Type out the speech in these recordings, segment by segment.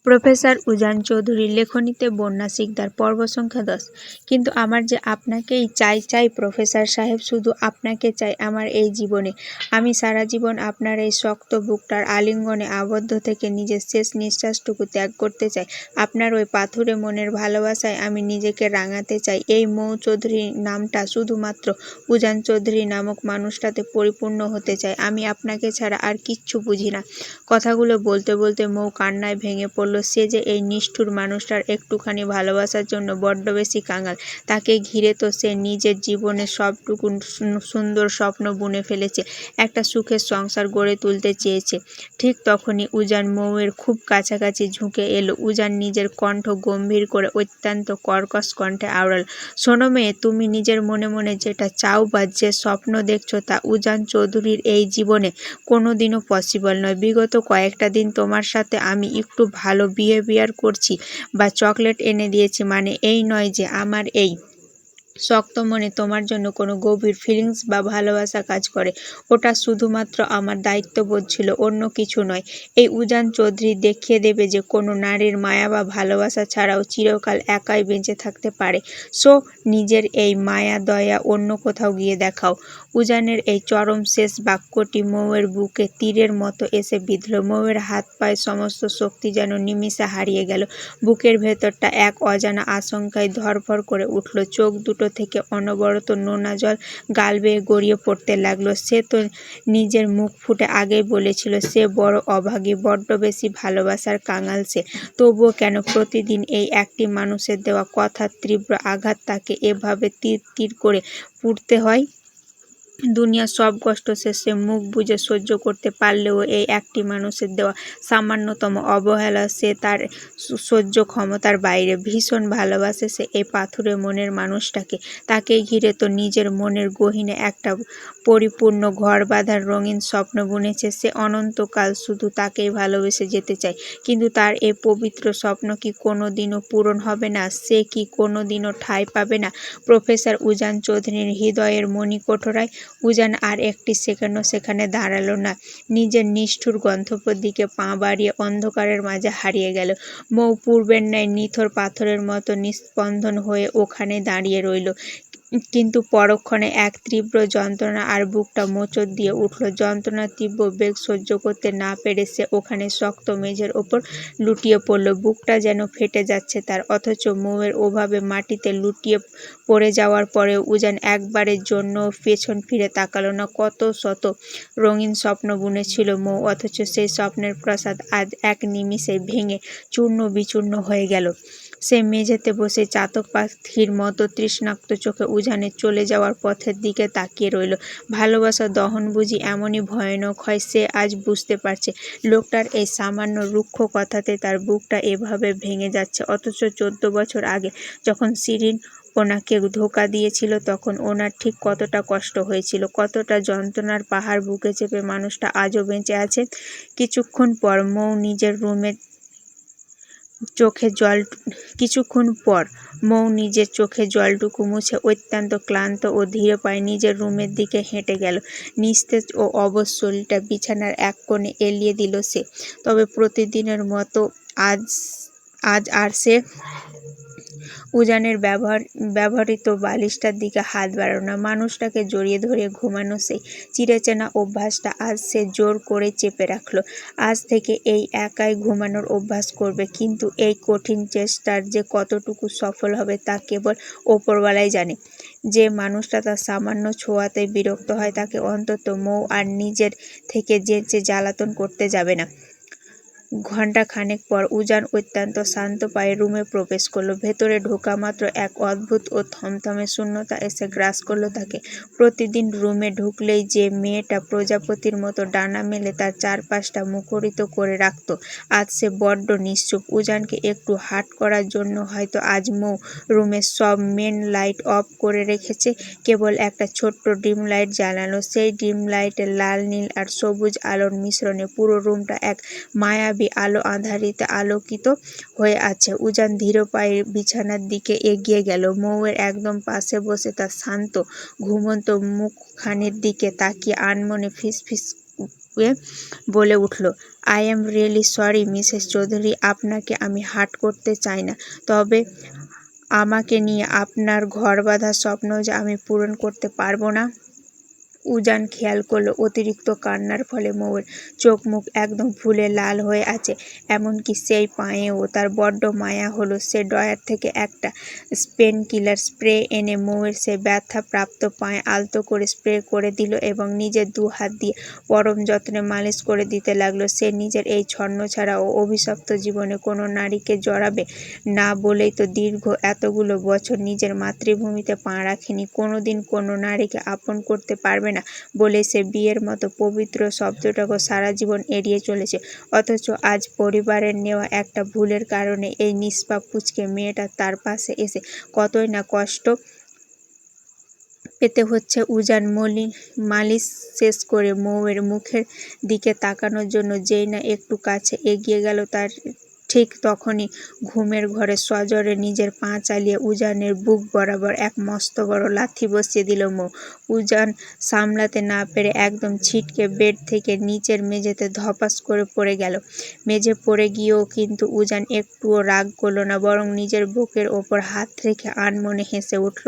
Professor উজান চৌধুরী লেখনীতে বন্যা শিকদার পর্ব সংখ্যা 10। কিন্তু আমার যে আপনাকেই চাই প্রফেসর সাহেব, শুধু আপনাকে চাই আমার এই জীবনে। আমি সারা জীবন আপনার এই শক্ত বুকটার আলিঙ্গনে আবদ্ধ থেকে নিজের শেষ নিঃশ্বাসটুকু ত্যাগ করতে চাই। আপনার ওই পাথুরে মনের ভালোবাসায় আমি নিজেকে রাঙাতে চাই। এই মৌ চৌধুরী নামটা শুধুমাত্র উজান চৌধুরী নামক মানুষটাতে পরিপূর্ণ হতে চাই। আমি আপনাকে ছাড়া আর কিচ্ছু বুঝি না। কথাগুলো বলতে বলতে মৌ কান্নায় ভেঙে পড়ল। সে যে এই নিষ্ঠুর মানুষটার একটুখানি ভালোবাসার জন্য বড্ড বেশি কাঙাল। তাকে ঘিরে তো সে নিজের জীবনের সবটুকু সুন্দর স্বপ্ন বুনে ফেলেছে, একটা সুখের সংসার গড়ে তুলতে চেয়েছে। ঠিক তখনই উজান মৌয়ের খুব কাছাকাছি ঝুঁকে এলো। উজান নিজের কণ্ঠ গম্ভীর করে অত্যন্ত কর্কশ কণ্ঠে আওড়াল, শোনো মেয়ে, তুমি নিজের মনে মনে যেটা চাও বা যে স্বপ্ন দেখছো তা উজান চৌধুরীর এই জীবনে কোনোদিনও পসিবল নয়। বিগত কয়েকটা দিন তোমার সাথে আমি একটু ভালো বিহেভিয়ার করছি বা চকলেট এনে দিয়েছি মানে এই নয় যে আমার এই শক্ত মনে তোমার জন্য কোনো গভীর ফিলিংস বা ভালোবাসা কাজ করে। ওটা শুধুমাত্র আমার দায়িত্ববোধ ছিল, অন্য কিছু নয়। এই উজান চৌধুরী দেখিয়ে দেবে যে কোনো নারীর মায়া বা ভালোবাসা ছাড়াও চিরকাল একাই বেঁচে থাকতে পারে। সো নিজের এই মায়া দয়া অন্য কোথাও গিয়ে দেখাও। উজানের এই চরম শেষ বাক্যটি মৌয়ের বুকে তীরের মতো এসে বিঁধল। মৌয়ের হাত পায়ে সমস্ত শক্তি যেন নিমিষে হারিয়ে গেল। বুকের ভেতরটা এক অজানা আশঙ্কায় ধড়ফড় করে উঠল। চোখ দুটো থেকে অনবরত নোনা জল গাল বেয়ে গড়িয়ে পড়তে লাগলো। সে তো নিজের মুখ ফুটে আগেই বলেছিল সে বড় অভাগী, বড্ড বেশি ভালোবাসার কাঙাল সে। তবুও কেন প্রতিদিন এই একটি মানুষের দেওয়া কথার তীব্র আঘাত তাকে এভাবে তীর তীর করে পুড়তে হয়? দুনিয়ার সব কষ্ট শেষে মুখ বুজে সহ্য করতে পারলেও এই একটি মানুষের দেওয়া সামান্যতম অবহেলা সে তার সহ্য ক্ষমতার বাইরে। ভীষণ ভালোবাসে সে এই পাথুরে মনের মানুষটাকে। তাকে ঘিরে তো নিজের মনের গহীনে একটা পরিপূর্ণ ঘর বাঁধার রঙিন স্বপ্ন বুনেছে সে। অনন্তকাল শুধু তাকেই ভালোবেসে যেতে চায়। কিন্তু তার এ পবিত্র স্বপ্ন কি কোনো দিনও পূরণ হবে না? সে কি কোনো দিনও ঠাঁই পাবে না প্রফেসর উজান চৌধুরীর হৃদয়ের মণিকোঠরায়? উজান আর একটি সেকেন্ডও সেখানে দাঁড়ালো না। নিজের নিষ্ঠুর গন্তব্যের দিকে পা বাড়িয়ে অন্ধকারের মাঝে হারিয়ে গেল। মৌ পূর্বের ন্যায় নিথর পাথরের মতো নিস্পন্দন হয়ে ওখানে দাঁড়িয়ে রইল। কিন্তু পরক্ষণে এক তীব্র যন্ত্রণা আর বুকটা মোচড় দিয়ে উঠল। যন্ত্রণার তীব্র বেগ সহ্য করতে না পেরে সে ওখানে শক্ত মেঝের ওপর লুটিয়ে পড়ল। বুকটা যেন ফেটে যাচ্ছে তার। অথচ মৌয়ের ওভাবে মাটিতে লুটিয়ে পড়ে যাওয়ার পরেও উজান একবারের জন্য পেছন ফিরে তাকালো না। কত শত রঙিন স্বপ্ন বুনেছিল মৌ, অথচ সেই স্বপ্নের প্রাসাদ আজ এক নিমিষে ভেঙে চূর্ণ বিচূর্ণ হয়ে গেল। সে মেঝেতে বসে চাতক পাখির মতো তৃষ্ণাক্ত চোখে উজানের চলে যাওয়ার পথের দিকে তাকিয়ে রইল। ভালোবাসার দহন বুঝি এমনই ভয়ানক হয়? সে আজ বুঝতে পারছে। লোকটার এই সামান্য রুক্ষ কথাতে তার বুকটা এভাবে ভেঙে যাচ্ছে। অথচ 14 বছর আগে যখন শিরিন ওনাকে ধোঁকা দিয়েছিল তখন ওনার ঠিক কতটা কষ্ট হয়েছিল, কতটা যন্ত্রণার পাহাড় বুকে চেপে মানুষটা আজও বেঁচে আছে। কিছুক্ষণ পর মৌ নিজের চোখে জলটুকু মুছে অত্যন্ত ক্লান্ত ও ধীর পায়ে নিজের রুমের দিকে হেঁটে গেল। নিস্তেজ ও অবশ শরীরটা বিছানার এক কোণে এলিয়ে দিল সে। তবে প্রতিদিনের মতো আজ আর সে উজানের ব্যবহৃত বালিশটার দিকে হাত বাড়ালো না। মানুষটাকে জড়িয়ে ধরে ঘুমানো সেই চিরচেনা অভ্যাসটা আজ সে জোর করে চেপে রাখল। আজ থেকে এই একাই ঘুমানোর অভ্যাস করবে। কিন্তু এই কঠিন চেষ্টার যে কতটুকু সফল হবে তা কেবল ওপরওয়ালাই জানে। যে মানুষটা তার সামান্য ছোঁয়াতেই বিরক্ত হয় তাকে অন্তত মৌ আর নিজের থেকে যে জ্বালাতন করতে যাবে না। ঘণ্টা খানেক পর উজান অত্যন্ত শান্ত পায়ে রুমে প্রবেশ করল। ভেতরে ঢোকা মাত্র এক অদ্ভুত ও থমথমে শূন্যতা এসে গ্রাস করল তাকে। প্রতিদিন রুমে ঢুকলেই যে মেয়েটা প্রজাপতির মতো ডানা মেলে তার চারপাশটা মুখরিত করে রাখত, আজ সে বড্ড নিশ্চুপ। উজানকে একটু হার্ট করার জন্য হয়তো আজ মৌ রুমের সব মেন লাইট অফ করে রেখেছে। কেবল একটা ছোট্ট ডিম লাইট জ্বালানো। সেই ডিম লাইটে লাল, নীল আর সবুজ আলোর মিশ্রণে পুরো রুমটা এক মায়াবী আলো আঁধারিতে আলোকিত হয়ে আছে। উজান ধীর পায়ে বিছানার দিকে এগিয়ে গেল। মৌয়ের একদম পাশে বসে তার শান্ত ঘুমন্ত মুখখানির দিকে তাকিয়ে আনমনে ফিসফিস বলে উঠল, I am really sorry Mrs Chowdhury, আপনাকে আমি হার্ট করতে চাই না, তবে আমাকে নিয়ে আপনার ঘর বাঁধার স্বপ্ন যে আমি পূরণ করতে পারবো না। উজান খেয়াল করলো অতিরিক্ত কান্নার ফলে মৌয়ের চোখ মুখ একদম ফুলে লাল হয়ে আছে, এমনকি সেই পায়েও তার বড্ড মায়া হলো। সে ড্রয়ার থেকে একটা পেন কিলার স্প্রে এনে মৌয়ের সে ব্যথা প্রাপ্ত পায়ে আলতো করে স্প্রে করে দিল এবং নিজের 2 হাত দিয়ে পরম যত্নে মালিশ করে দিতে লাগলো। সে নিজের এই ছন্নছাড়া ও অভিশপ্ত জীবনে কোনো নারীকে জড়াবে না বলেই তো দীর্ঘ এতগুলো বছর নিজের মাতৃভূমিতে পা রাখেনি। কোনোদিন কোনো নারীকে আপন করতে পারবে না বলে সে বিয়ের মতো পবিত্র শব্দটাকে সারা জীবন এড়িয়ে চলেছে। অথচ আজ পরিবারের নেওয়া একটা ভুলের কারণে এই নিষ্পাপ পুচকে মেয়েটা তার পাশে এসে কতই না কষ্ট পেতে হচ্ছে। উজান মালিশ শেষ করে মৌয়ের মুখের দিকে তাকানোর জন্য যেই না একটু কাছে এগিয়ে গেল, তার ঠিক তখনই ঘুমের ঘরে সজোরে নিজের পা চালিয়ে উজানের বুক বরাবর এক মস্ত বড় লাথি বসিয়ে দিল মৌ। উজান সামলাতে না পেরে একদম ছিটকে বেড থেকে নিচের মেঝেতে ধপাস করে পড়ে গেল। মেঝে পড়ে গিয়েও কিন্তু উজান একটুও রাগ করল না, বরং নিজের বুকের ওপর হাত রেখে আনমনে হেসে উঠল।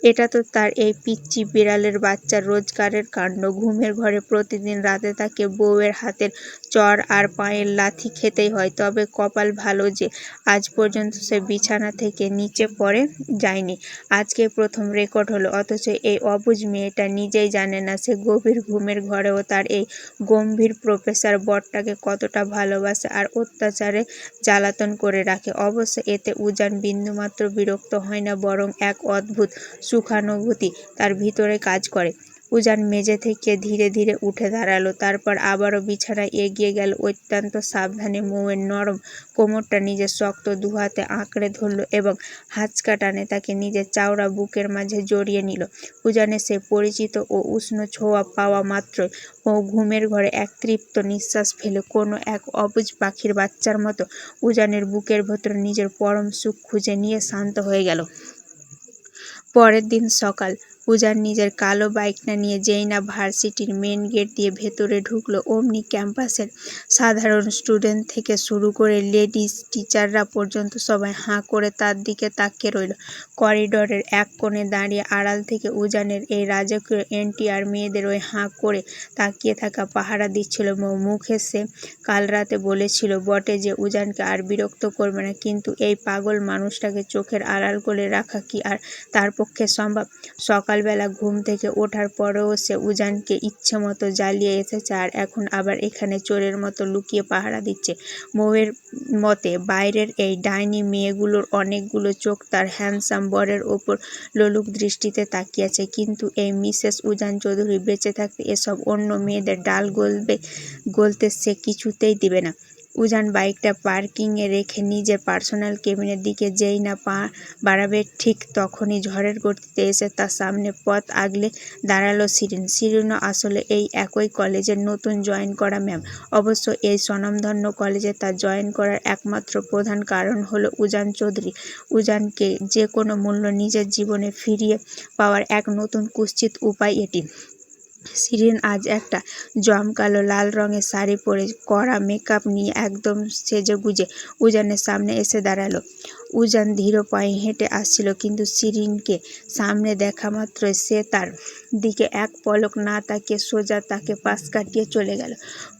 এটা তো তার এই পিচ্চি বিড়ালের বাচ্চার রোজগারের কাণ্ড। ঘুমের ঘরে প্রতিদিন রাতে তাকে বউয়ের হাতের চড় আর পায়ের লাথি খেতেই হয়, তবে কপাল ভালো যে আজ পর্যন্ত সে বিছানা থেকে নিচে পড়ে যায়নি। আজকে প্রথম রেকর্ড হলো। অথচ এই অবুঝ মেয়েটা নিজেই জানে না সে গভীর ঘুমের ঘরেও তার এই গম্ভীর প্রফেসর বরটাকে কতটা ভালোবাসে আর অত্যাচারে জ্বালাতন করে রাখে। অবশ্য এতে উজান বিন্দুমাত্র বিরক্ত হয় না, বরং এক অদ্ভুত সুখানুভূতি তার ভিতরে কাজ করে। উজান মেঝে থেকে ধীরে ধীরে উঠে দাঁড়ালো, তারপর আবারও বিছানায় এগিয়ে গেল। অত্যন্ত সাবধানে মৌয়ের নরম কোমরটা নিজের শক্ত 2 হাতে আঁকড়ে ধরল এবং হাঁচকা টানে তাকে নিজের চওড়া বুকের মাঝে জড়িয়ে নিল। উজানের সে পরিচিত ও উষ্ণ ছোঁয়া পাওয়া মাত্রই মৌ ঘুমের ঘরে এক তৃপ্ত নিঃশ্বাস ফেলে কোনো এক অবুঝ পাখির বাচ্চার মতো উজানের বুকের ভেতর নিজের পরম সুখ খুঁজে নিয়ে শান্ত হয়ে গেল। পরের দিন সকাল। উজান নিজের কালো বাইকটা নিয়ে যেই না ভার্সিটির মেন গেট দিয়ে ভেতরে ঢুকলো, অমনি ক্যাম্পাসের সাধারণ স্টুডেন্ট থেকে শুরু করে লেডিস টিচাররা পর্যন্ত সবাই হাঁ করে তার দিকে তাকিয়ে রইল। করিডোরের এক কোণে দাঁড়িয়ে আড়াল থেকে উজানের এই রাজকীয় এন্ট্রি আর মেয়েদের ওই হাঁ করে তাকিয়ে থাকা পাহারা দিচ্ছিল মৌ। মুখে সে কাল রাতে বলেছিল বটে যে উজানকে আর বিরক্ত করবে না, কিন্তু এই পাগল মানুষটাকে চোখের আড়াল করে রাখা কি আর তার পক্ষে সম্ভব? সকালবেলা ঘুম থেকে ওঠার পরেও সে উজানকে ইচ্ছে মতো জ্বালিয়ে এসেছে আর এখন আবার এখানে চোরের মতো লুকিয়ে পাহারা দিচ্ছে। মৌয়ের মতে বাইরের এই ডাইনি মেয়েগুলোর অনেকগুলো চোখ তার হ্যান্ডসাম বরের ওপর লোলুপ দৃষ্টিতে তাকিয়ে আছে, কিন্তু এই মিসেস উজান চৌধুরী বেঁচে থাকতে এসব অন্য মেয়েদের ডাল গলতে সে কিছুতেই দিবে না। উজান বাইকটা পার্কিংয়ে রেখে নিজের পার্সোনাল কেবিনের দিকে যেই না পা বাড়াবে, ঠিক তখনই ঝড়ের গতিতে এসে তার সামনে পথ আগলে দাঁড়ালো শিরিন। শিরিনও আসলে এই একই কলেজের নতুন জয়েন করা ম্যাম। অবশ্য এই স্বনামধন্য কলেজে তার জয়েন করার একমাত্র প্রধান কারণ হলো উজান চৌধুরী। উজানকে যে কোনো মূল্য নিজের জীবনে ফিরিয়ে পাওয়ার এক নতুন কুৎসিত উপায় এটি। শিরিন আজ একটা জমকালো লাল রঙের শাড়ি পরে কড়া মেকআপ নিয়ে একদম সেজেগুজে উজানের সামনে এসে দাঁড়ালো। উজান ধীর পায়ে হেঁটে আসছিল, কিন্তু শিরিনকে সামনে দেখা মাত্রই সে তার দিকে এক পলক না তাকিয়ে সোজা তাকে পাশ কাটিয়ে চলে গেল।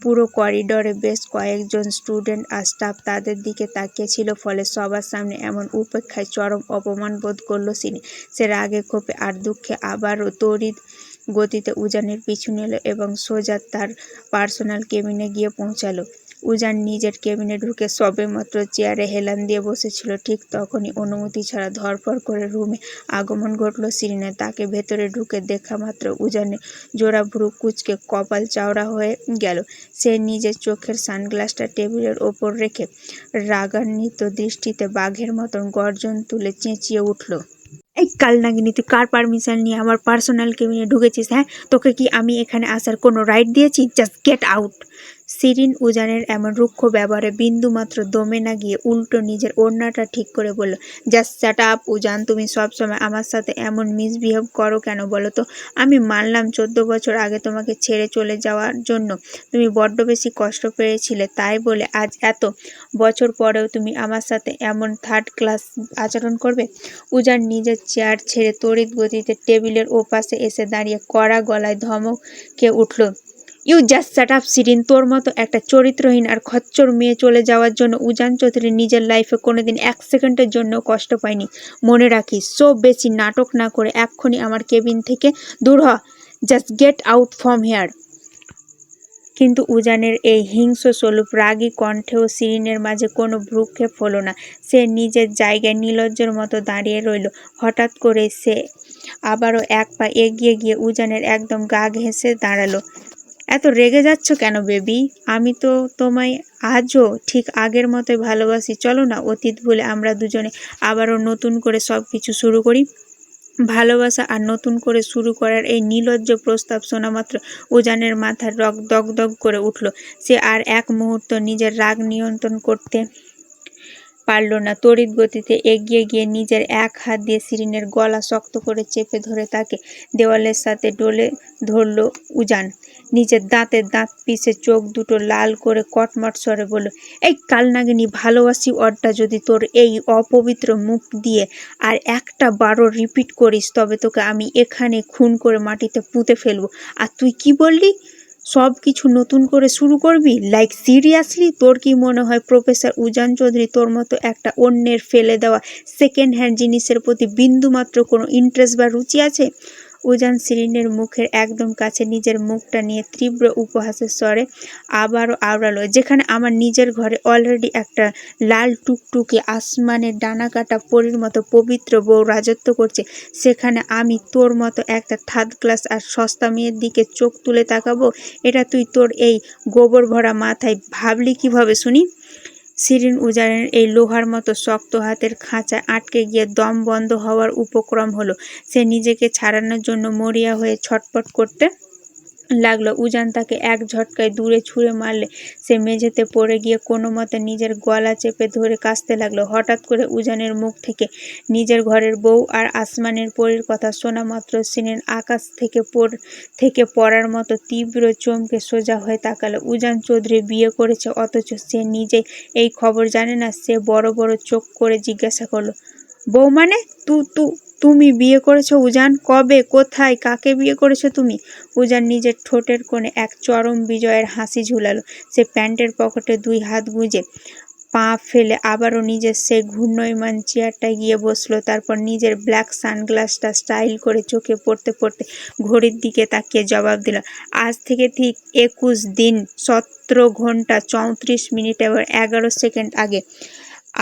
পুরো করিডোরে বেশ কয়েকজন স্টুডেন্ট আর স্টাফ তাদের দিকে তাকিয়েছিল, ফলে সবার সামনে এমন উপেক্ষায় চরম অপমান বোধ করল শিরিন। সে রাগে ক্ষোভে আর দুঃখে আবারও তড়িৎ গতিতে উজানের পিছু নিল এবং সোজা তার পার্সোনাল কেবিনে গিয়ে পৌঁছালো। উজান নিজের কেবিনে ঢুকে সবেমাত্র চেয়ারে হেলান দিয়ে বসেছিল, ঠিক তখনই অনুমতি ছাড়া ধড়ফড় করে রুমে আগমন ঘটল শিরিনের। তাকে ভেতরে ঢুকে দেখা মাত্র উজানের জোড়া ভ্রু কুঁচকে কপাল চওড়া হয়ে গেল। সে নিজের চোখের সানগ্লাসটা টেবিলের ওপর রেখে রাগান্বিত দৃষ্টিতে বাঘের মতন গর্জন তুলে চেঁচিয়ে উঠল, এই কালনাগিনী, তুই কার পারমিশন নিয়ে আমার পার্সোনাল কেবিনে ঢুকেছিস? হ্যাঁ, তোকে কি আমি এখানে আসার কোনো রাইট দিয়েছি? Just get out. শিরিন উজানের এমন রুক্ষ ব্যবহারে বিন্দুমাত্র দমে না গিয়ে উল্টো নিজের ওড়নাটা ঠিক করে বলল, জাস্ট শাট আপ উজান, তুমি সবসময় আমার সাথে এমন মিসবিহেভ করো কেন বলো তো? আমি মানলাম 14 বছর আগে তোমাকে ছেড়ে চলে যাওয়ার জন্য তুমি বড্ড বেশি কষ্ট পেয়েছিলে, তাই বলে আজ এত বছর পরেও তুমি আমার সাথে এমন থার্ড ক্লাস আচরণ করবে? উজান নিজের চেয়ার ছেড়ে তড়িৎ গতিতে টেবিলের ওপাশে এসে দাঁড়িয়ে কড়া গলায় ধমকে উঠল, you just shut up Shirin. তোর মতো একটা চরিত্রহীন আর খচ্চর মেয়ে চলে যাওয়ার জন্য উজান চৌধুরী নিজের লাইফে কোনোদিন 1 সেকেন্ডের জন্য কষ্ট পায়নি। মনে রাখিস, সো বেশি নাটক না করে এক্ষুনি আমার কেবিন থেকে দূর হ। Just get out from here. কিন্তু উজানের এই হিংস্র স্বরূপ রাগী কণ্ঠেও শিরিনের মাঝে কোনো ভ্রুক্ষেপ হলো না। সে নিজের জায়গায় নির্লজ্জের মতো দাঁড়িয়ে রইল। হঠাৎ করে সে আবারও এক পা এগিয়ে গিয়ে উজানের একদম গা ঘেঁষে দাঁড়ালো। এত রেগে যাচ্ছ কেন বেবি? আমি তো তোমায় আজও ঠিক আগের মতোই ভালোবাসি। চলো না অতীত ভুলে আমরা দুজনে আবারও নতুন করে সব কিছু শুরু করি। ভালোবাসা আর নতুন করে শুরু করার এই নির্লজ্জ প্রস্তাব শোনা মাত্র উজানের মাথার রক দগদগ করে উঠল। সে আর এক মুহূর্ত নিজের রাগ নিয়ন্ত্রণ করতে পারল না। তড়িৎ গতিতে এগিয়ে গিয়ে নিজের এক হাত দিয়ে শিরিনের গলা শক্ত করে চেপে ধরে তাকে দেওয়ালের সাথে ডলে ধরল উজান। নিজের দাঁতে দাঁত পিষে চোখ দুটো লাল করে কটমট স্বরে বলল, এই কালনাগিনী ভালোবাসি ওয়ার্ডটা যদি তোর এই অপবিত্র মুখ দিয়ে আর একটা বারো রিপিট করিস তবে তোকে আমি এখানে খুন করে মাটিতে পুঁতে ফেলবো। আর তুই কি বললি? সব কিছু নতুন করে শুরু করবি? Like seriously? তোর কি মনে হয় প্রফেসর উজান চৌধুরী তোর মতো একটা অন্যের ফেলে দেওয়া সেকেন্ড হ্যান্ড জিনিসের প্রতি বিন্দুমাত্র কোনো ইন্টারেস্ট বা রুচি আছে? উজান শিরিনের মুখের একদম কাছে নিজের মুখটা নিয়ে তীব্র উপহাসের স্বরে আবারও আওড়ালো, যেখানে আমার নিজের ঘরে অলরেডি একটা লাল টুকটুকে আসমানের ডানা কাটা পরীর মতো পবিত্র বউ রাজত্ব করছে, সেখানে আমি তোর মতো একটা থার্ড ক্লাস আর সস্তা মেয়ের দিকে চোখ তুলে তাকাবো? এটা তুই তোর এই গোবর ভরা মাথায় ভাবলি কিভাবে শুনি? শিরিন উজানের এই লোহার মতো শক্ত হাতের খাঁচায় আটকে গিয়ে দম বন্ধ হওয়ার উপক্রম হলো। সে নিজেকে ছাড়ানোর জন্য মরিয়া হয়ে ছটফট করতে লাগলো। উজান তাকে এক ঝটকায় দূরে ছুঁড়ে মারলে সে মেঝেতে পড়ে গিয়ে কোনো মতে নিজের গলা চেপে ধরে কাঁদতে লাগলো। হঠাৎ করে উজানের মুখ থেকে নিজের ঘরের বউ আর আসমানের পরীর কথা শোনা মাত্র শিরিন আকাশ থেকে পড়ার মতো তীব্র চমকে সোজা হয়ে তাকালো। উজান চৌধুরী বিয়ে করেছে অথচ সে নিজেই এই খবর জানে না। সে বড় বড় চোখ করে জিজ্ঞাসা করলো, বউ মানে? তুমি বিয়ে করেছো উজান? কবে, কোথায়, কাকে বিয়ে করেছো তুমি? উজান নিজের ঠোঁটের কোণে এক চরম বিজয়ের হাসি ঝুলালো। সে প্যান্টের পকেটে 2 হাত গুঁজে পা ফেলে আবারও নিজের সেই ঘূর্ণয়মান চেয়ারটায় গিয়ে বসলো। তারপর নিজের ব্ল্যাক সানগ্লাসটা স্টাইল করে চোখে পড়তে পড়তে ঘড়ির দিকে তাকিয়ে জবাব দিল, আজ থেকে ঠিক 21 দিন 17 ঘন্টা 34 মিনিট এবং 11 সেকেন্ড আগে।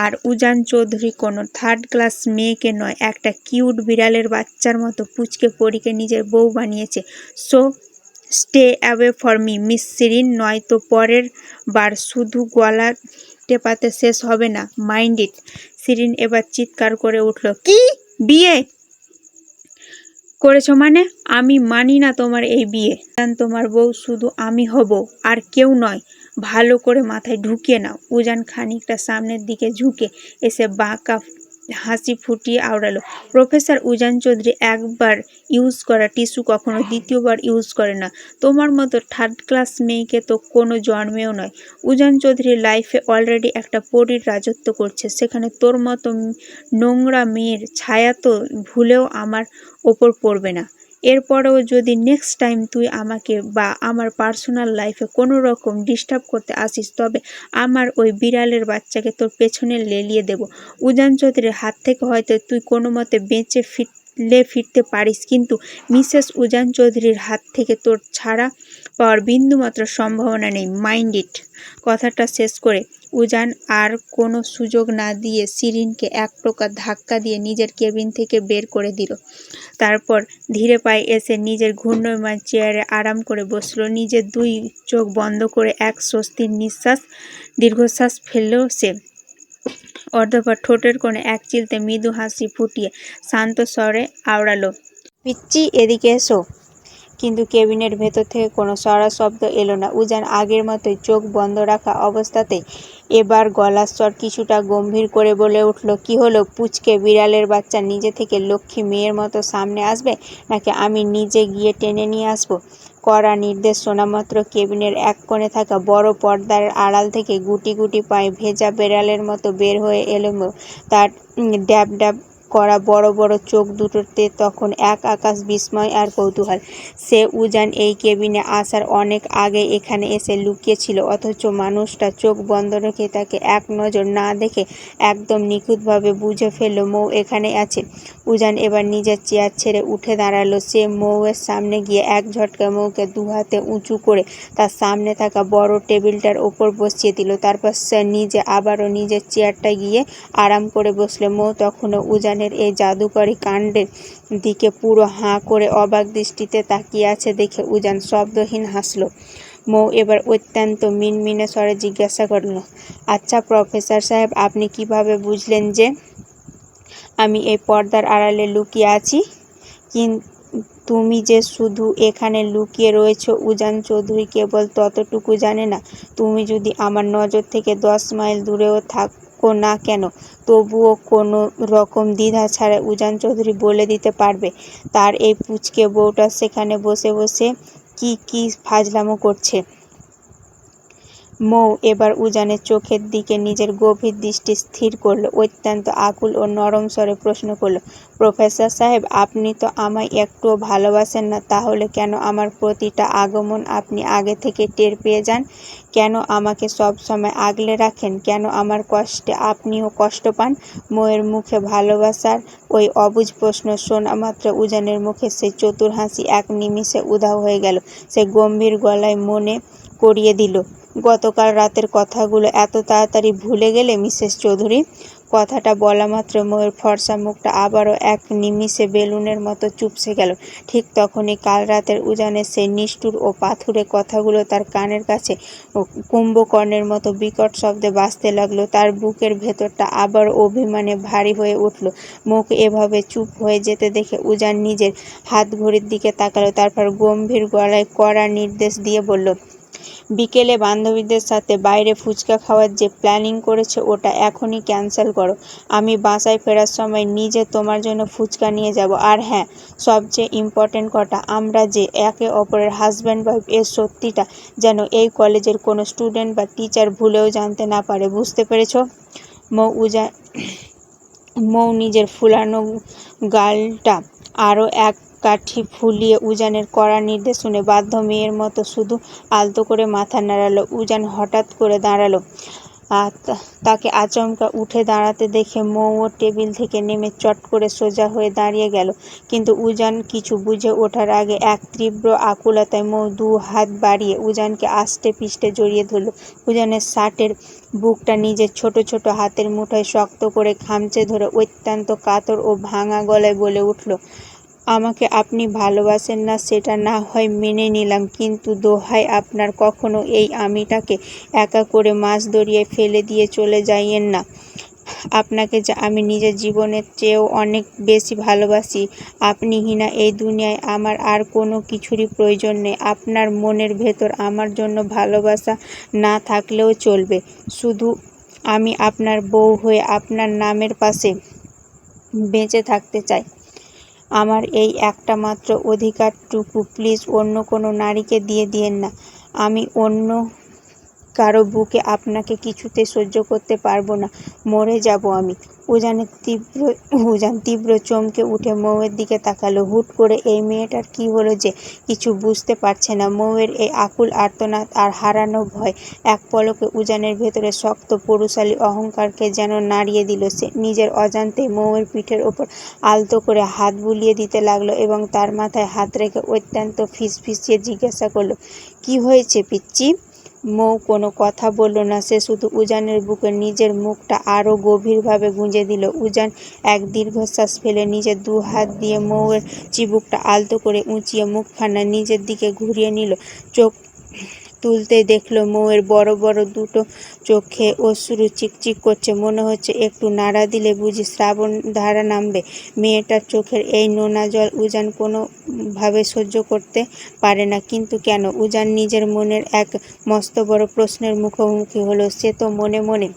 আর উজান চৌধুরী কোনো থার্ড ক্লাস মেয়েকে নয়, একটা কিউট বিড়ালের বাচ্চার মতো পুচকে পরীকে নিজের বউ বানিয়েছে। So stay away for me miss Shirin, নয়তো পরের বার শুধু গলা টেপাতে শেষ হবে না, মাইন্ড ইট। শিরিন এবার চিৎকার করে উঠল, কি বিয়ে করেছো মানে? আমি মানি না তোমার এই বিয়ে। তোমার বউ শুধু আমি হব, আর কেউ নয়। ভালো করে মাথায় ঢুকিয়ে নাও। উজান খানিকটা সামনের দিকে ঝুঁকে এসে বাঁকা হাসি ফুটিয়ে আওড়ালো, প্রফেসর উজান চৌধুরী একবার ইউজ করা টিস্যু কখনো দ্বিতীয়বার ইউজ করে না। তোমার মতো থার্ড ক্লাস মেয়েকে তো কোনো জন্মেও নয়। উজান চৌধুরীর লাইফে অলরেডি একটা পরীর রাজত্ব করছে, সেখানে তোর মতো নোংরা মেয়ের ছায়া তো ভুলেও আমার ওপর পড়বে না। এরপরেও যদি নেক্সট টাইম তুই আমাকে বা আমার পার্সোনাল লাইফে কোনো রকম ডিস্টার্ব করতে আসিস তবে আমার ওই বিড়ালের বাচ্চাকে তোর পেছনে লেলিয়ে দেব। উজান চৌধুরীর হাত থেকে হয়তো তুই কোনো মতে বেঁচে ফিরতে পারিস, কিন্তু মিসেস উজান চৌধুরীর হাত থেকে তোর ছাড়া পাওয়ার বিন্দুমাত্র সম্ভাবনা নেই, মাইন্ড ইট। কথাটা শেষ করে উজান আর কোনো সুযোগ না দিয়ে শিরিনকে এক প্রকার ধাক্কা দিয়ে নিজের কেবিন থেকে বের করে দিল। তারপর ধীরে পায়ে এসে নিজের ঘূর্ণয়মান চেয়ারে আরাম করে বসলো। নিজের 2 চোখ বন্ধ করে এক স্বস্তির দীর্ঘশ্বাস ফেলল সে। অর্ধপর ঠোঁটের কোণে এক চিলতে মৃদু হাসি ফুটিয়ে শান্ত স্বরে আওড়ালো, পিচ্চি এদিকে এসো। কিন্তু কেবিনের ভেতর থেকে কোনো সাড়া শব্দ এলো না। উজান আগের মতোই চোখ বন্ধ রাখা অবস্থাতেই এবার গলার স্বর কিছুটা গম্ভীর করে বলে উঠল, কি হলো পুচকে বিড়ালের বাচ্চা? নিজে থেকে লক্ষ্মী মেয়ের মতো সামনে আসবে, নাকি আমি নিজে গিয়ে টেনে নিয়ে আসবো? কড়া নির্দেশ শোনামাত্র কেবিনের এক কোণে থাকা বড় পর্দার আড়াল থেকে গুটি গুটি পায়ে ভেজা বেড়ালের মতো বের হয়ে এলো মৌ। তার ড্যাব ড্যাব করা বড় বড় চোখ দুটোতে তখন এক আকাশ বিস্ময় আর কৌতূহল। সে উজান এই কেবিনে আসার অনেক আগে এখানে এসে লুকিয়েছিল, অথচ মানুষটা চোখ বন্ধ রেখে তাকে এক নজর না দেখে একদম নিখুঁতভাবে বুঝে ফেলল মৌ এখানে আছে। উজান এবার নিজের চেয়ার ছেড়ে উঠে দাঁড়ালো। সে মৌয়ের সামনে গিয়ে এক ঝটকায় মৌকে দুহাতে উঁচু করে তার সামনে থাকা বড় টেবিলটার ওপর বসিয়ে দিল। তারপর সে নিজে আবারও নিজের চেয়ারটায় গিয়ে আরাম করে বসল। মৌ তখনও উজানের এই জাদুকরী কাণ্ডের দিকে পুরো হাঁ করে অবাক দৃষ্টিতে তাকিয়ে আছে দেখে উজান শব্দহীন হাসল। মৌ এবার অত্যন্ত মিনমিনে স্বরে জিজ্ঞাসা করল, আচ্ছা প্রফেসর সাহেব, আপনি কিভাবে বুঝলেন যে আমি এই পর্দার আড়ালে লুকিয়ে আছি? তুমি যে শুধু এখানে লুকিয়ে রয়েছ উজান চৌধুরী কেবল ততটুকু জানে না। তুমি যদি আমার নজর থেকে 10 মাইল দূরেও থাকো না কেন, তবুও কোনো রকম দ্বিধা ছাড়া উজান চৌধুরী বলে দিতে পারবে তার এই পুচকে বউটা সেখানে বসে বসে কি ফাজলামো করছে। মৌ এবার উজানের চোখের দিকে নিজের গভীর দৃষ্টি স্থির করল। অত্যন্ত আকুল ও নরম স্বরে প্রশ্ন করল, প্রফেসর সাহেব, আপনি তো আমায় একটুও ভালোবাসেন না, তাহলে কেন আমার প্রতিটা আগমন আপনি আগে থেকে টের পেয়ে যান? কেন আমাকে সব সময় আগলে রাখেন? কেন আমার কষ্টে আপনিও কষ্ট পান? মৌয়ের মুখে ভালোবাসার ওই অবুঝ প্রশ্ন শোনা মাত্র উজানের মুখে সেই চতুর হাসি এক নিমিষে উধাও হয়ে গেল। সে গম্ভীর গলায় মনে করিয়ে দিল, গতকাল রাতের কথাগুলো এত তাড়াতাড়ি ভুলে গেলে মিসেস চৌধুরী? কথাটা বলা মাত্র মৌয়ের ফর্সা মুখটা আবারও এক নিমিষে বেলুনের মতো চুপসে গেল। ঠিক তখনই কাল রাতের উজানের সেই নিষ্ঠুর ও পাথুরে কথাগুলো তার কানের কাছে কুম্ভকর্ণের মতো বিকট শব্দে বাজতে লাগলো। তার বুকের ভেতরটা আবার অভিমানে ভারী হয়ে উঠল। মুখ এভাবে চুপ হয়ে যেতে দেখে উজান নিজের হাতঘড়ির দিকে তাকালো। তারপর গম্ভীর গলায় কড়া নির্দেশ দিয়ে বলল, বিকেলে বান্ধবীদের সাথে বাইরে ফুচকা খাওয়ার যে প্ল্যানিং করেছে ওটা এখনই ক্যান্সেল করো। আমি বাসায় ফেরার সময় নিজে তোমার জন্য ফুচকা নিয়ে যাব। আর হ্যাঁ, সবচেয়ে ইম্পর্টেন্ট কথা, আমরা যে একে অপরের হাজব্যান্ড ওয়াইফ এর সত্যিটা যেন এই কলেজের কোনো স্টুডেন্ট বা টিচার ভুলেও জানতে না পারে, বুঝতে পেরেছ? মৌ নিজের ফুলানো গালটা আরও এক কাঠি ফুলিয়ে উজানের কড়া নির্দেশ শুনে বাধ্য মেয়ের মতো শুধু আলতো করে মাথা নাড়ালো। উজান হঠাৎ করে দাঁড়ালো। তাকে আচমকা উঠে দাঁড়াতে দেখে মৌও টেবিল থেকে নেমে চট করে সোজা হয়ে দাঁড়িয়ে গেল। কিন্তু উজান কিছু বুঝে ওঠার আগে এক তীব্র আকুলতায় মৌ 2 হাত বাড়িয়ে উজানকে আষ্টে পিষ্টে জড়িয়ে ধরল। উজানের শার্টের বুকটা নিজের ছোট ছোট হাতের মুঠোয় শক্ত করে খামচে ধরে অত্যন্ত কাতর ও ভাঙা গলায় বলে উঠল, আমাকে আপনি ভালোবাসেন না সেটা না হয় মেনে নিলাম, কিন্তু দোহাই আপনার কখনো এই আমিটাকে একা করে মাছ দরিয়ায় ফেলে দিয়ে চলে যাইয়েন না। আপনাকে যে আমি নিজের জীবনের চেয়েও অনেক বেশি ভালোবাসি। আপনিহীনা এই দুনিয়ায় আমার আর কোনো কিছুরই প্রয়োজন নেই। আপনার মনের ভেতর আমার জন্য ভালোবাসা না থাকলেও চলবে, শুধু আমি আপনার বউ হয়ে আপনার নামের পাশে বেঁচে থাকতে চাই। আমার এই একটা মাত্র অধিকারটুকু প্লিজ অন্য কোনো নারীকে দিয়ে দিয়েন না। আমি অন্য কারো বুকে আপনাকে কিছুতে সহ্য করতে পারবো না, মরে যাব আমি। উজান তীব্র চমকে উঠে মৌয়ের দিকে তাকালো। হুট করে এই মেয়েটার কি হলো যে কিছু বুঝতে পারছে না। মৌয়ের এই আকুল আর্তনাদ আর হারানো ভয় এক পলকে উজানের ভেতরে শক্ত পুরুষালী অহংকারকে যেন নাড়িয়ে দিল। সে নিজের অজান্তেই মৌয়ের পিঠের ওপর আলতো করে হাত বুলিয়ে দিতে লাগলো এবং তার মাথায় হাত রেখে অত্যন্ত ফিসফিসিয়ে জিজ্ঞাসা করলো, কি হয়েছে পিচ্চি? মৌ কোনো কথা বলল না। সে শুধু উজানের বুকে নিজের মুখটা আরও গভীরভাবে গুঁজে দিল। উজান এক দীর্ঘশ্বাস ফেলে নিজের 2 হাত দিয়ে মৌয়ের চিবুকটা আলতো করে উঁচিয়ে মুখখানা নিজের দিকে ঘুরিয়ে নিল। চোখ তুলতেই দেখলো মৌয়ের বড় বড় দুটো চোখে অশ্রু চিকচিক করছে। মনে হচ্ছে একটু নাড়া দিলে বুঝি শ্রাবণ ধারা নামবে। মেয়েটার চোখের এই নোনা জল উজান কোনোভাবে সহ্য করতে পারে না। কিন্তু কেন? উজান নিজের মনের এক মস্ত বড় প্রশ্নের মুখোমুখি হলো। সে তো মনে মনে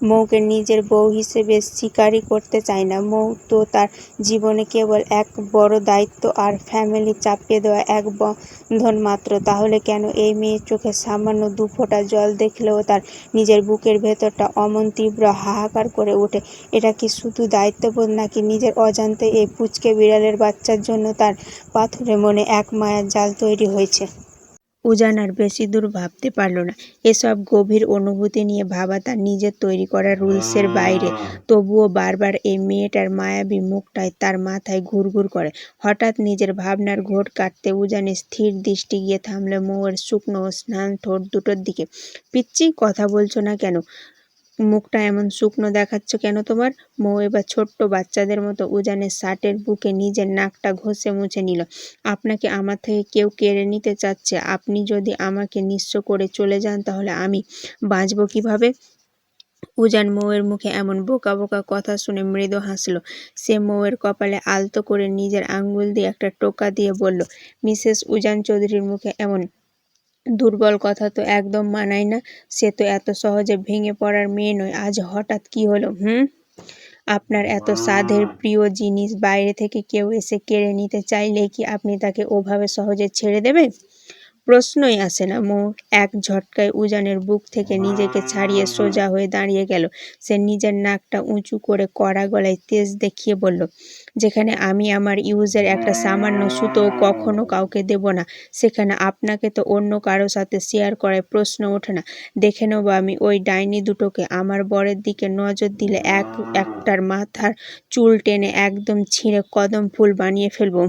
মৌকে নিজের বউ হিসেবে স্বীকারই করতে চায় না। মৌ তো তার জীবনে কেবল এক বড় দায়িত্ব আর ফ্যামিলি চাপিয়ে দেওয়া এক বন্ধন মাত্র। তাহলে কেন এই মেয়ের চোখে সামান্য দুফোঁটা জল দেখলেও তার নিজের বুকের ভেতরটা অমন তীব্র হাহাকার করে ওঠে? এটা কি শুধু দায়িত্ববোধ, নাকি নিজের অজান্তে এই পুচকে বিড়ালের বাচ্চার জন্য তার পাথুরে মনে এক মায়ার জাল তৈরি হয়েছে? উজান আর বেশি দূর ভাবতে পারল না। এসব গভীর অনুভূতি নিয়ে ভাবা তার নিজের তৈরি করা রুলসের বাইরে। তবুও বারবার এই মেয়েটার মায়াবী মুখটাই তার মাথায় ঘুরঘুর করে। হঠাৎ নিজের ভাবনার ঘোর কাটতে উজানের স্থির দৃষ্টি গিয়ে থামল মৌয়ের শুকনো ও স্নান ঠোঁট দুটোর দিকে। পিচ্চি, কথা বলছো না কেন? মুখটা এমন শুকনো দেখাচ্ছ কেন তোমার? মৌ এবার ছোট্ট বাচ্চাদের মতো উজানের শার্টের বুকে নিজের নাকটা ঘষে মুছে নিল। আপনাকে আমার থেকে কেউ কেড়ে নিতে চাচ্ছে। আপনি যদি আমাকে নিঃস্ব করে চলে যান তাহলে আমি বাঁচব কিভাবে? উজান মৌয়ের মুখে এমন বোকা বোকা কথা শুনে মৃদু হাসল। সে মৌয়ের কপালে আলতো করে নিজের আঙ্গুল দিয়ে একটা টোকা দিয়ে বলল, মিসেস উজান চৌধুরীর মুখে এমন দুর্বল কথা তো একদম মানায় না। সে তো এত সহজে ভেঙে পড়ার মেয়ে নয়। আজ হঠাৎ কি হলো? আপনার এত সাধের প্রিয় জিনিস বাইরে থেকে কেউ এসে কেড়ে নিতে চাইলে কি আপনি তাকে ওভাবে সহজে ছেড়ে দেবেন? প্রশ্নই আসে না। মৌ এক ঝটকায় উজানের বুক থেকে নিজেকে ছাড়িয়ে সোজা হয়ে দাঁড়িয়ে গেল। সে নিজের নাকটা উঁচু করে কড়া গলায় তেজ দেখিয়ে বলল, যেখানে আমি আমার ইউজের একটা সামান্য সুতোও কখনো কাউকে দেব না, সেখানে আপনাকে তো অন্য কারো সাথে শেয়ার করার প্রশ্ন ওঠে না। দেখে নেব আমি ওই ডাইনি দুটোকে। আমার বরের দিকে নজর দিলে একটার মাথার চুল টেনে একদম ছিঁড়ে কদম ফুল বানিয়ে ফেলবো।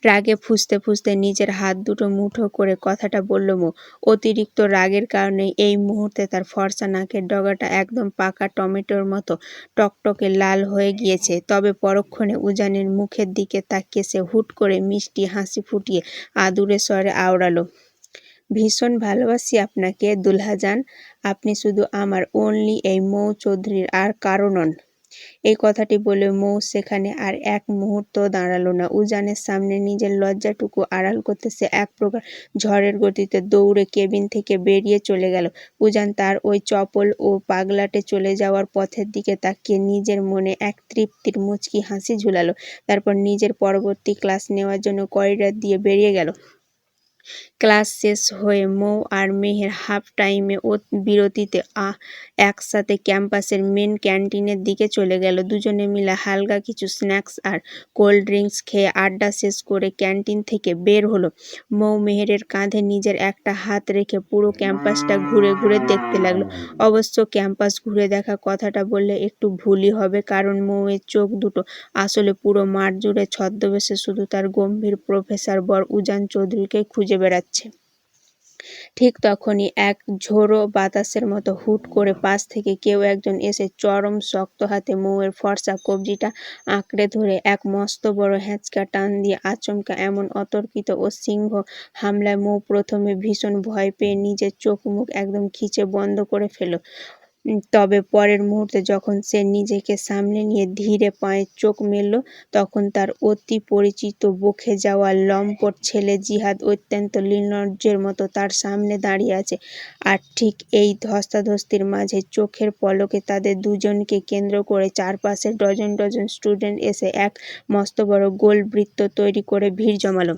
রাগে ফুঁসতে ফুঁসতে নিজের হাত দুটো মুঠো করে কথাটা বলল মৌ। অতিরিক্ত রাগের কারণে এই মুহূর্তে তার ফর্সা নাকের ডগাটা একদম পাকা টমেটোর মতো টকটকে লাল হয়ে গিয়েছে। তবে পরক্ষণে উজানের মুখের দিকে তাকিয়ে সে হুট করে মিষ্টি হাসি ফুটিয়ে আদুরে স্বরে আওড়ালো, ভীষণ ভালোবাসি আপনাকে দুলহাজান। আপনি শুধু আমার অনলি, এই মৌ চৌধুরীর আর কারো নন। এই কথাটি বলে মৌ সেখানে আর এক মুহূর্ত দাঁড়ালো না। উজানের সামনে নিজের লজ্জাটুকু আড়াল করতে সে এক প্রকার ঝড়ের গতিতে দৌড়ে কেবিন থেকে বেরিয়ে চলে গেল। উজান তার ওই চপল ও পাগলাটে চলে যাওয়ার পথের দিকে তাকিয়ে নিজের মনে এক তৃপ্তির মুচকি হাসি ঝুলালো। তারপর নিজের পরবর্তী ক্লাস নেওয়ার জন্য করিডর দিয়ে বেরিয়ে গেল। ক্লাস শেষ হয়ে মৌ আর মেহের হাফ টাইমে ও বিরতিতে একসাথে ক্যাম্পাসের মেন ক্যান্টিনের দিকে চলে গেল। দুজনে মিলে হালকা কিছু স্ন্যাক্স আর কোল্ড ড্রিঙ্কস খেয়ে আড্ডা শেষ করে ক্যান্টিন থেকে বের হলো। মৌ মেহেরের কাঁধে নিজের একটা হাত রেখে পুরো ক্যাম্পাসটা ঘুরে ঘুরে দেখতে লাগলো। অবশ্য ক্যাম্পাস ঘুরে দেখা কথাটা বললে একটু ভুলই হবে, কারণ মৌয়ের চোখ দুটো আসলে পুরো মাঠ জুড়ে ছদ্মবেশে শুধু তার গম্ভীর প্রফেসর বর উজান চৌধুরীকে খুঁজে বেড়াচ্ছে। ঠিক তখনই এক ঝোড়ো বাতাসের মতো হুট করে পাশ থেকে কেউ একজন এসে চরম শক্ত হাতে মৌয়ের ফর্সা কবজিটা আঁকড়ে ধরে এক মস্ত বড় হ্যাঁচকা টান দিয়ে আচমকা এমন অতর্কিত ও সিংহ হামলায় মৌ প্রথমে ভীষণ ভয় পেয়ে নিজের চোখ মুখ একদম খিচে বন্ধ করে ফেল। তবে পরের মুহূর্তে যখন সে নিজেকে সামলে নিয়ে ধীরে পায়ে চোখ মেলল, তখন তার অতি পরিচিত বকে যাওয়া লম্পট ছেলে জিহাদ অত্যন্ত নির্লজ্জের মতো তার সামনে দাঁড়িয়ে আছে। আর ঠিক এই ধস্তাধস্তির মাঝে চোখের পলকে তাদের দুজনকে কেন্দ্র করে চারপাশে ডজন ডজন স্টুডেন্ট এসে এক মস্ত বড় গোল বৃত্ত তৈরি করে ভিড় জমালো।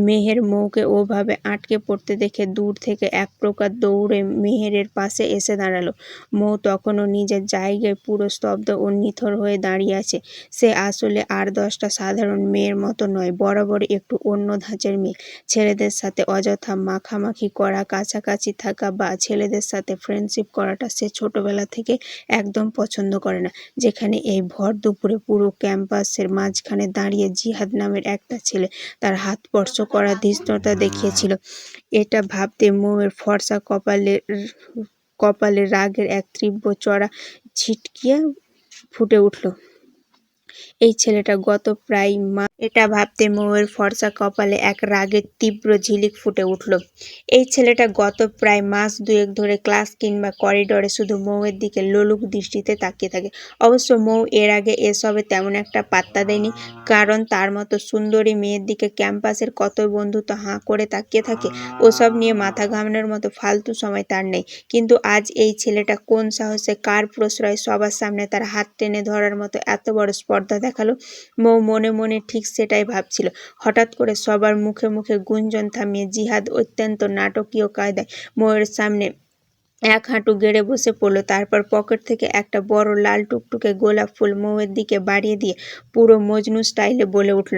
মেহের মৌকে ওভাবে আটকে পড়তে দেখে দূর থেকে এক প্রকার দৌড়ে মেহেরের পাশে এসে দাঁড়ালো। মৌ তখনও নিজের জায়গায় পুরো স্তব্ধ ও নিথর হয়ে দাঁড়িয়ে আছে। সে আসলে আর 10টা সাধারণ মেয়ের মতো নয়, বরাবর একটু অন্য ধাঁচের মেয়ে। ছেলেদের সাথে অযথা মাখামাখি করা, কাছাকাছি থাকা বা ছেলেদের সাথে ফ্রেন্ডশিপ করাটা সে ছোটবেলা থেকে একদম পছন্দ করে না। যেখানে এই ভর দুপুরে পুরো ক্যাম্পাসের মাঝখানে দাঁড়িয়ে জিহাদ নামের একটা ছেলে তার হাত স্পর্শ করার ধৃষ্টতা দেখিয়েছিল, এটা ভাবতে মৌয়ের ফর্সা কপালে রাগের এক তীব্র চড়া ছিটকিয়া ফুটে উঠল। এই ছেলেটা গত প্রায় এটা ভাবতে মৌয়ের ফর্সা কপালে এক রাগের তীব্র ঝিলিক ফুটে উঠল। এই ছেলেটা গত প্রায় মাস দুয়েক ধরে ক্লাস কিংবা করিডরে শুধু মৌয়ের দিকে লোলুপ দৃষ্টিতে তাকিয়ে থাকে। অবশ্য মৌ এর আগে এসবে তেমন একটা পাত্তা দেয়নি, কারণ তার মতো সুন্দরী মেয়ের দিকে ক্যাম্পাসের কতই বন্ধু তো হাঁ করে তাকিয়ে থাকে। ওসব নিয়ে মাথা ঘামানোর মতো ফালতু সময় তার নেই। কিন্তু আজ এই ছেলেটা কোন সাহসে, কার প্রশ্রয়ে সবার সামনে তার হাত টেনে ধরার মতো এত বড় স্পর্ধা দেখালো? মৌ মনে মনে ঠিক সেটাই ভাবছিল। হঠাৎ করে সবার মুখে মুখে গুঞ্জন থামিয়ে জিহাদ অত্যন্ত নাটকীয় কায়দায় মৌয়ের সামনে এক হাঁটু গেড়ে বসে পড়ল। তারপর পকেট থেকে একটা বড় লাল টুকটুকে গোলাপ ফুল মৌয়ের দিকে বাড়িয়ে দিয়ে পুরো মজনু স্টাইলে বলে উঠল,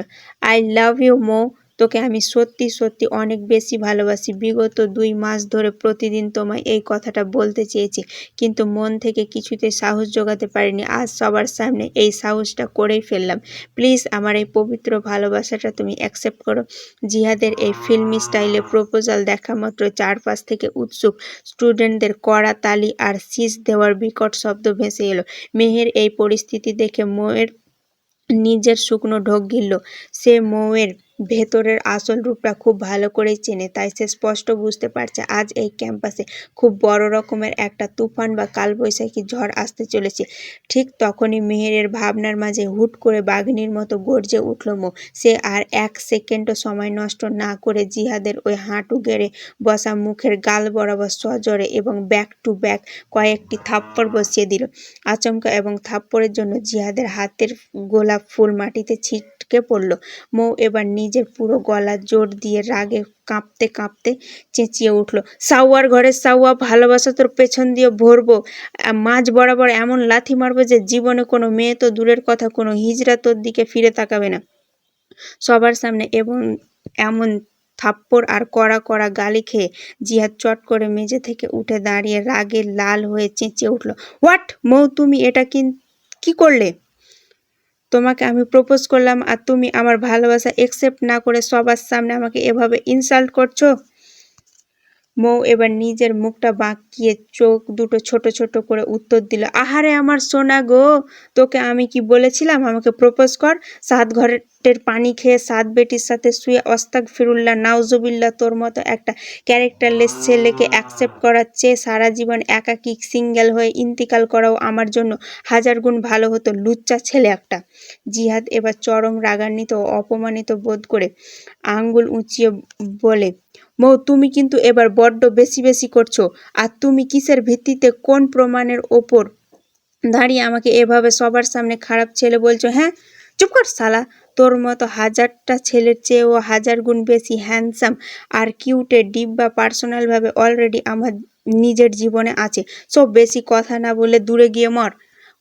আই লাভ ইউ মৌ, তোকে আমি সত্যি সত্যি অনেক বেশি ভালোবাসি। বিগত 2 মাস ধরে প্রতিদিন তোমায় এই কথাটা বলতে চেয়েছি, কিন্তু মন থেকে কিছুতেই সাহস জোগাতে পারিনি। আজ সবার সামনে এই সাহসটা করেই ফেললাম। প্লিজ আমার এই পবিত্র ভালোবাসাটা তুমি অ্যাকসেপ্ট করো। জিহাদের এই ফিল্মি স্টাইলে প্রপোজাল দেখা মাত্র চারপাশ থেকে উৎসুক স্টুডেন্টদের কড়া তালি আর শীষ দেওয়ার বিকট শব্দ ভেসে এলো। মেহের এই পরিস্থিতি দেখে মৌয়ের নিজের শুকনো ঢোক গিলল। সে মৌয়ের ভেতরের আসল রূপটা খুব ভালো করেই চেনে, তাই সে স্পষ্ট বুঝতে পারছে আজ এই ক্যাম্পাসে খুব বড় রকমের একটা তুফান বা কালবৈশাখী ঝড় আসতে চলেছে। ঠিক তখনই মেহেরের ভাবনার মাঝে হুট করে বাঘিনীর মতো গর্জে উঠল মৌ। সে আর 1 সেকেন্ডও সময় নষ্ট না করে জিহাদের ওই হাঁটু গেড়ে বসা মুখের গাল বরাবর সজোরে এবং ব্যাক টু ব্যাক কয়েকটি থাপ্পড় বসিয়ে দিল। আচমকা এবং থাপ্পড়ের জন্য জিহাদের হাতের গোলাপ ফুল মাটিতে ছিটকে পড়ল। মৌ এবার নিজের পুরো গলা জোর দিয়ে রাগে কাঁপতে কাঁপতে চেঁচিয়ে উঠল, সাওয়ার ঘরের সাওয়া, ভালোবাসা তোর পেছন দিয়ে ভরবো, মাঝ বরাবর এমন লাথি মারবো যে জীবনে কোনো মেয়ে তো দূরের কথা, কোনো হিজড়া তোর দিকে ফিরে তাকাবে না। সবার সামনে এবং এমন থাপ্পড় আর কড়া কড়া গালি খেয়ে জিহাদ চট করে মেঝে থেকে উঠে দাঁড়িয়ে রাগে লাল হয়ে চেঁচিয়ে উঠল, হোয়াট মৌ, তুমি এটা কি করলে? তোমাকে আমি প্রপোজ করলাম আর তুমি আমার ভালোবাসা একসেপ্ট না করে সবার সামনে আমাকে এভাবে ইনসাল্ট করছো? মৌ এবার নিজের মুখটা বাঁকিয়ে চোখ দুটো ছোট ছোট করে উত্তর দিল, আহারে আমার সোনা গো, তোকে আমি কি বলেছিলাম আমাকে প্রপোজ কর? 7 ঘরের পানি খেয়ে 7 বেটির সাথে শুয়ে আস্তাগফিরুল্লাহ নাউজুবিল্লাহ, তোর মতো একটা ক্যারেক্টারলেস ছেলেকে অ্যাকসেপ্ট করার চেয়ে সারা জীবন একাকী সিঙ্গেল হয়ে ইন্তিকাল করাও আমার জন্য 1000 গুণ ভালো হতো, লুচ্চা ছেলে একটা। জিহাদ এবার চরম রাগান্বিত ও অপমানিত বোধ করে আঙ্গুল উঁচিয়ে বলে, মৌ তুমি কিন্তু এবার বড্ড বেশি বেশি করছো। আর তুমি কিসের ভিত্তিতে, কোন প্রমাণের ওপর দাঁড়িয়ে আমাকে এভাবে সবার সামনে খারাপ ছেলে বলছো? হ্যাঁ, চুপ কর শালা। তোর মতো 1000টা ছেলের চেয়েও 1000 গুণ বেশি হ্যান্ডসাম আর কিউটের ডিব্বা পার্সোনালভাবে অলরেডি আমার নিজের জীবনে আছে। সব বেশি কথা না বলে দূরে গিয়ে মর।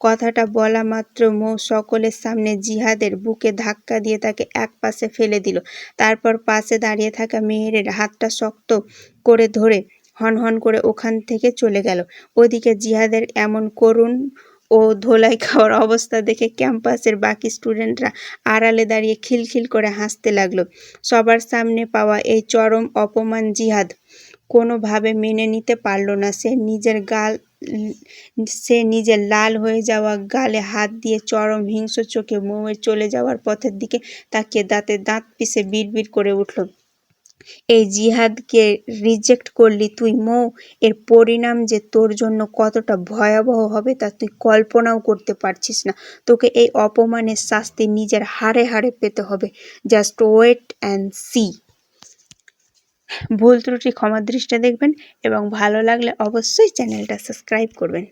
কথাটা বলা মাত্র মৌ সকলের সামনে জিহাদের বুকে ধাক্কা দিয়ে তাকে এক পাশে ফেলে দিল। তারপর পাশে দাঁড়িয়ে থাকা মেহেরের হাতটা শক্ত করে ধরে হনহন করে ওখান থেকে চলে গেল। ওদিকে জিহাদের এমন করুণ ও ধোলাই খাওয়ার অবস্থা দেখে ক্যাম্পাসের বাকি স্টুডেন্টরা আড়ালে দাঁড়িয়ে খিলখিল করে হাসতে লাগলো। সবার সামনে পাওয়া এই চরম অপমান জিহাদ কোনোভাবে মেনে নিতে পারল না। সে নিজের লাল হয়ে যাওয়া গালে হাত দিয়ে চরম হিংস্র চোখে মৌয়ের চলে যাওয়ার পথের দিকে তাকিয়ে দাঁতে দাঁত পিষে বিড়বিড় করে উঠল, এই জিহাদকে রিজেক্ট করলি তুই মৌ, এর পরিণাম যে তোর জন্য কতটা ভয়াবহ হবে তা তুই কল্পনাও করতে পারছিস না। তোকে এই অপমানের শাস্তি নিজের হাড়ে হাড়ে পেতে হবে। Just wait and see. ভুল ত্রুটি ক্ষমার দৃষ্টিতে দেখবেন এবং ভালো লাগলে অবশ্যই চ্যানেলটা সাবস্ক্রাইব করবেন।